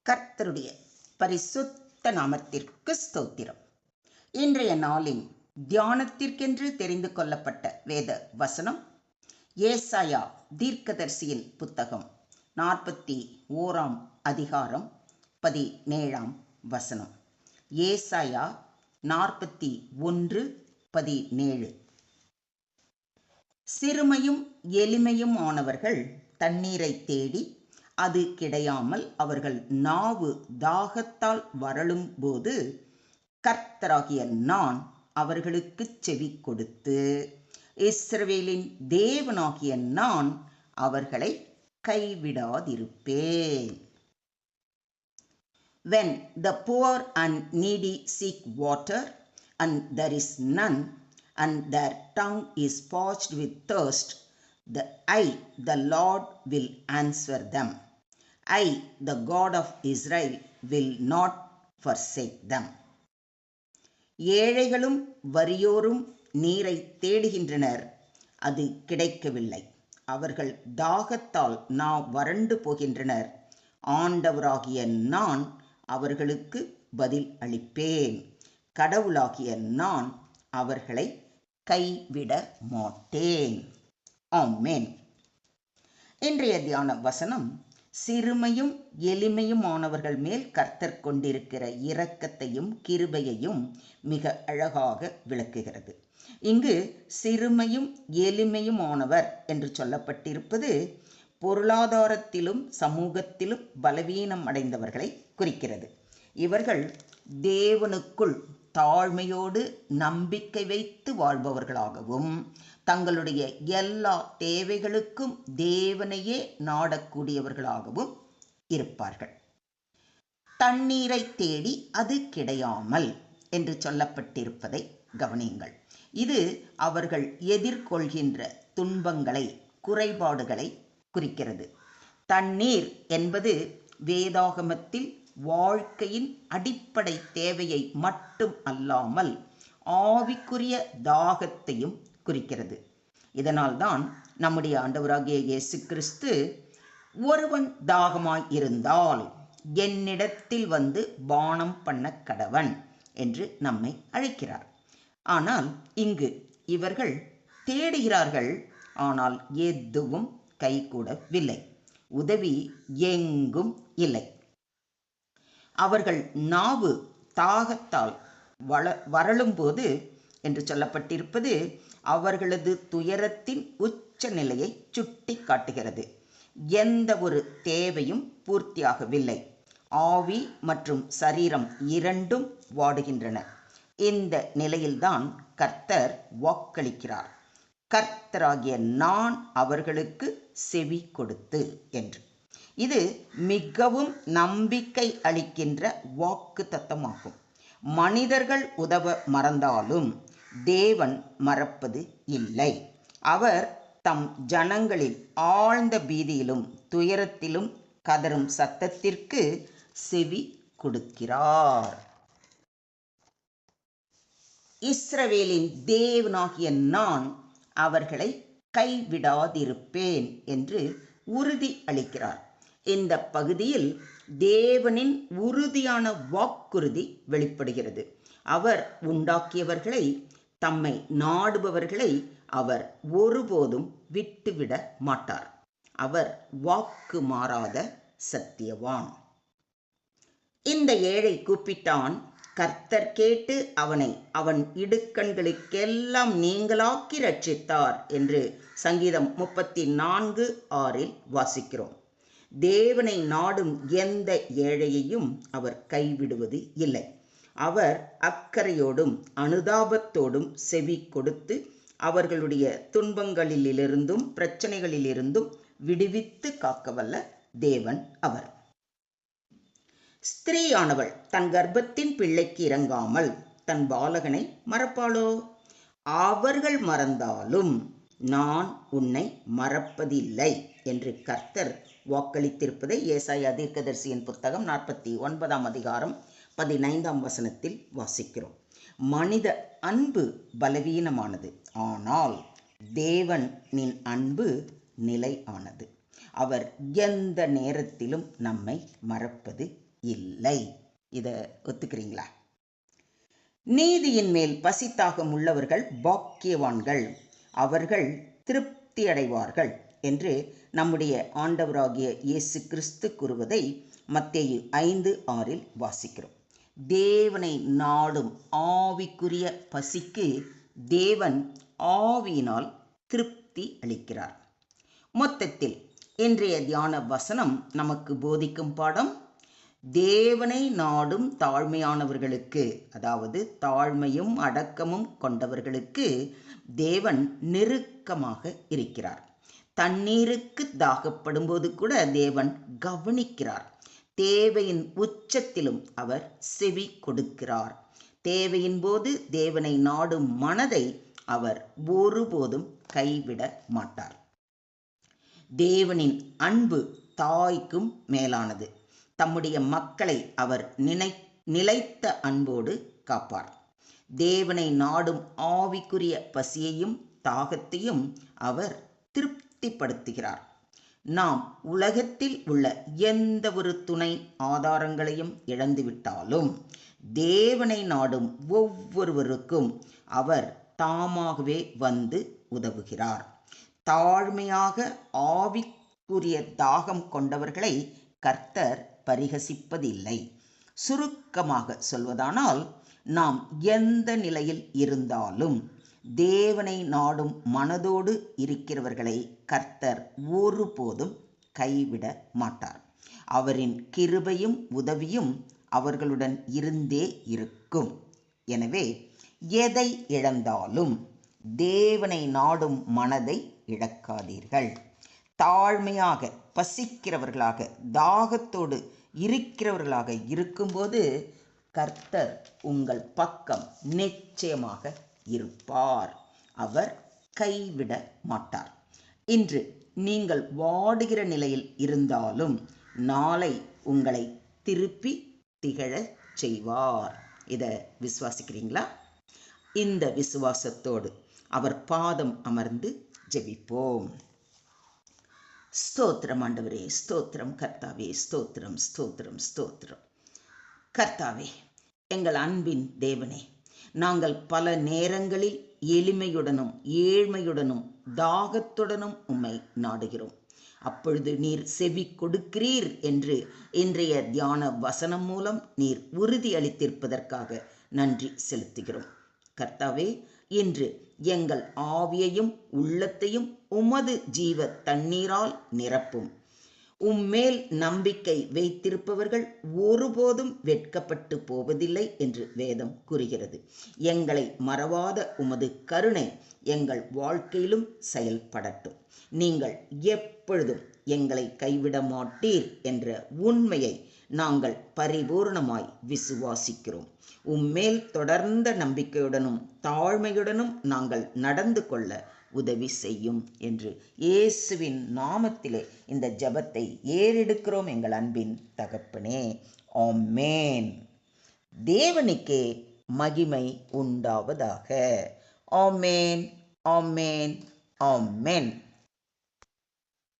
கர்த்தருடைய பரிசுத்த நாமத்திற்கு ஸ்தோத்திரம். இன்றைய நாளின் தியானத்திற்கென்று தெரிந்து கொள்ளப்பட்ட வேத வசனம் ஏசாயா தீர்க்கதரிசியின் புத்தகம் 41 அதிகாரம் 17 வசனம். ஏசாயா 41:17. சிறுமையும் எளிமையும் ஆனவர்கள் தண்ணீரை தேடி அது கிடையாமல் அவர்கள் நாவு தாகத்தால் வறளும் போது கர்த்தராகிய நான் அவர்களுக்கு செவி கொடுத்து இஸ்ரவேலின் தேவனாகிய நான் அவர்களை கைவிடாதிருப்பேன். When the poor and needy seek water, and there is none, and their tongue is parched with thirst, the Lord will answer them. I, the God of Israel, will not forsake them. ஏழைகளும் வறியோரும் நீரை தேடுகின்றனர், அது கிடைக்கவில்லை. அவர்கள் தாகத்தால் வறண்டு போகின்றனர். ஆண்டவராகிய நான் அவர்களுக்கு பதில் அளிப்பேன். கடவுளாகிய நான் அவர்களை கைவிட மாட்டேன். ஆமென். இன்றைய தியான வசனம் சிறுமையும் எளிமையும் ஆனவர்கள் மேல் கர்த்தர் கொண்டிருக்கிற இரக்கத்தையும் கிருபையையும் மிக அழகாக விளக்குகிறது. இங்கு சிறுமையும் எளிமையும் ஆனவர் என்று சொல்லப்பட்டிருப்பது பொருளாதாரத்திலும் சமூகத்திலும் பலவீனம் அடைந்தவர்களை குறிக்கிறது. இவர்கள் தேவனுக்குள் தாழ்மையோடு நம்பிக்கை வைத்து வாழ்பவர்களாகவும் தங்களுடைய எல்லா தேவைகளுக்கும் தேவனையே நாடக்கூடியவர்களாகவும் இருப்பார்கள். தண்ணீரை தேடி அது கிடையாமல் என்று சொல்லப்பட்டிருப்பதை கவனியுங்கள். இது அவர்கள் எதிர்கொள்கின்ற துன்பங்களை, குறைபாடுகளை குறிக்கிறது. தண்ணீர் என்பது வேதாகமத்தில் வாழ்க்கையின் அடிப்படை தேவையை மட்டும் அல்லாமல் ஆவிக்குரிய தாகத்தையும் குறிக்கிறது. இதனால்தான் நம்முடைய ஆண்டவராகிய இயேசு கிறிஸ்து, ஒருவன் தாகமாய் இருந்தால் என்னிடத்தில் வந்து பானம் பண்ண கடவன் என்று நம்மை அழைக்கிறார். ஆனால் இங்கு இவர்கள் தேடுகிறார்கள், ஆனால் எதுவும் கைகூடவில்லை. உதவி எங்கும் இல்லை. அவர்கள் நாவு தாகத்தால் வறளும்போது என்று சொல்லப்பட்டிருப்பது அவர்களது துயரத்தின் உச்ச நிலையை சுட்டி காட்டுகிறது. எந்த ஒரு தேவையும் பூர்த்தியாகவில்லை. ஆவி மற்றும் சரீரம் இரண்டும் வாடுகின்றன. இந்த நிலையில்தான் கர்த்தர் வாக்களிக்கிறார், கர்த்தராகிய நான் அவர்களுக்கு செவி கொடுத்து என்று. இது மிகவும் நம்பிக்கை அளிக்கின்ற வாக்கு தத்தமாகும். மனிதர்கள் உதவ மறந்தாலும் தேவன் மறப்பது இல்லை. அவர் தம் ஜனங்களில் ஆழ்ந்த பீதியிலும் துயரத்திலும் கதரும் சத்தத்திற்கு செவி கொடுக்கிறார். இஸ்ரவேலின் தேவனாகிய நான் அவர்களை கைவிடாதிருப்பேன் என்று உறுதி அளிக்கிறார். இந்த பகுதியில் தேவனின் உறுதியான வாக்குறுதி வெளிப்படுகிறது. அவர் உண்டாக்கியவர்களை, தம்மை நாடுபவர்களை அவர் ஒருபோதும் விட்டுவிட மாட்டார். அவர் வாக்கு மாறாத சத்தியவான். இந்த ஏழை கூப்பிட்டான், கர்த்தர் கேட்டு அவனை அவன் இடுக்கண்களுக்கெல்லாம் நீங்களாக்கி ரட்சித்தார் என்று சங்கீதம் 34:6 வாசிக்கிறோம். தேவனை நாடும் எந்த ஏழையையும் அவர் கைவிடுவது இல்லை. அவர் அக்கறையோடும் அனுதாபத்தோடும் செவி கொடுத்து அவர்களுடைய துன்பங்களிலிருந்தும் பிரச்சனைகளிலிருந்தும் விடுவித்து காக்கவல்ல தேவன் அவர். ஸ்திரீயானவள் தன் கர்ப்பத்தின் பிள்ளைக்கு இறங்காமல் தன் பாலகனை மறப்பாளோ? அவர்கள் மறந்தாலும் நான் உன்னை மறப்பதில்லை என்று கர்த்தர் வாக்களித்திருப்பதை ஏசாயா தீர்க்கதரிசியின் புத்தகம் 49 அதிகாரம் 15 வசனத்தில் வாசிக்கிறோம். மனித அன்பு பலவீனமானது, ஆனால் தேவனின் அன்பு நிலையானது. அவர் எந்த நேரத்திலும் நம்மை மறப்பது இல்லை. இதை ஒத்துக்கிறீங்களா? நீதியின் மேல் பசித்தாகம் உள்ளவர்கள் பாக்கியவான்கள், அவர்கள் திருப்தி அடைவார்கள் என்று நம்முடைய ஆண்டவராகிய இயேசு கிறிஸ்து கூறுவதை மத்தேயு 5:6 வாசிக்கிறோம். தேவனை நாடும் ஆவிக்குரிய பசிக்கு தேவன் ஆவியினால் திருப்தி அளிக்கிறார். மொத்தத்தில் இன்றைய தியான வசனம் நமக்கு போதிக்கும் பாடம், தேவனை நாடும் தாழ்மையானவர்களுக்கு, அதாவது தாழ்மையும் அடக்கமும் கொண்டவர்களுக்கு தேவன் நெருக்கமாக இருக்கிறார். தண்ணீருக்கு தாகப்படும் போது கூட தேவன் கவனிக்கிறார். தேவையின் உச்சத்திலும் அவர் செவி கொடுக்கிறார். தேவையின் போது தேவனை நாடும் மனதை அவர் ஒருபோதும் கைவிட மாட்டார். தேவனின் அன்பு தாய்க்கும் மேலானது. தம்முடைய மக்களை அவர் நிலைத்த அன்போடு காப்பார். தேவனை நாடும் ஆவிக்குரிய பசியையும் தாகத்தையும் அவர் திருப்திப்படுத்துகிறார். நாம் உலகத்தில் உள்ள எந்த ஒரு துணை ஆதாரங்களையும் இழந்துவிட்டாலும் தேவனை நாடும் ஒவ்வொருவருக்கும் அவர் தாமாகவே வந்து உதவுகிறார். தாழ்மையாக ஆவிக்குரிய தாகம் கொண்டவர்களை கர்த்தர் பரிகசிப்பதில்லை. சுருக்கமாக சொல்வதானால், நாம் எந்த நிலையில் இருந்தாலும் தேவனை நாடும் மனதோடு இருக்கிறவர்களை கர்த்தர் ஒருபோதும் கைவிட மாட்டார். அவரின் கிருபையும் உதவியும் அவர்களுடன் இருந்தே இருக்கும். எனவே எதை இழந்தாலும் தேவனை நாடும் மனதை இழக்காதீர்கள். தாழ்மையாக பசிக்கிறவர்களாக தாகத்தோடு இருக்கிறவர்களாக இருக்கும்போது கர்த்தர் உங்கள் பக்கம் நிச்சயமாக இருப்பார். அவர் கைவிட மாட்டார். இன்று நீங்கள் வாடுகிற நிலையில் இருந்தாலும் நாளை உங்களை திருப்பி திகழச் செய்வார். இதை விசுவாசிக்கிறீங்களா? இந்த விசுவாசத்தோடு அவர் பாதம் அமர்ந்து ஜெபிப்போம். ஸ்தோத்திரம் ஆண்டவரே, ஸ்தோத்திரம் கர்த்தாவே, ஸ்தோத்திரம் ஸ்தோத்திரம் ஸ்தோத்திரம். கர்த்தாவே, எங்கள் அன்பின் தேவனே, நாங்கள் பல நேரங்களில் எளிமையுடனும் ஏழ்மையுடனும் தாகத்துடனும் உம்மை நாடுகிறோம். அப்பொழுது நீர் செவி கொடுக்கிறீர் என்று இன்றைய தியான வசனம் மூலம் நீர் உறுதி அளித்திருப்பதற்காக நன்றி செலுத்துகிறோம். கர்த்தாவே, இன்று எங்கள் ஆவியையும் உள்ளத்தையும் உமது ஜீவ தண்ணீரால் நிரப்பும். உம்மேல் நம்பிக்கை வைத்திருப்பவர்கள் ஒருபோதும் வெட்கப்பட்டு போவதில்லை என்று வேதம் கூறுகிறது. எங்களை மறவாத உமது கருணை எங்கள் வாழ்க்கையிலும் செயல்படட்டும். நீங்கள் எப்பொழுதும் எங்களை கைவிட மாட்டீர் என்ற உண்மையை நாங்கள் பரிபூர்ணமாய் விசுவாசிக்கிறோம். உம்மேல் தொடர்ந்த நம்பிக்கையுடனும் தாழ்மையுடனும் நாங்கள் நடந்து கொள்ள உதவி செய்யும் என்று இயேசுவின் நாமத்திலே இந்த ஜெபத்தை ஏறெடுக்கிறோம் எங்கள் அன்பின் தகப்பனே. ஆமென். தேவனுக்கே மகிமை உண்டாவதாக. ஆமென், ஆமென், ஆமென்.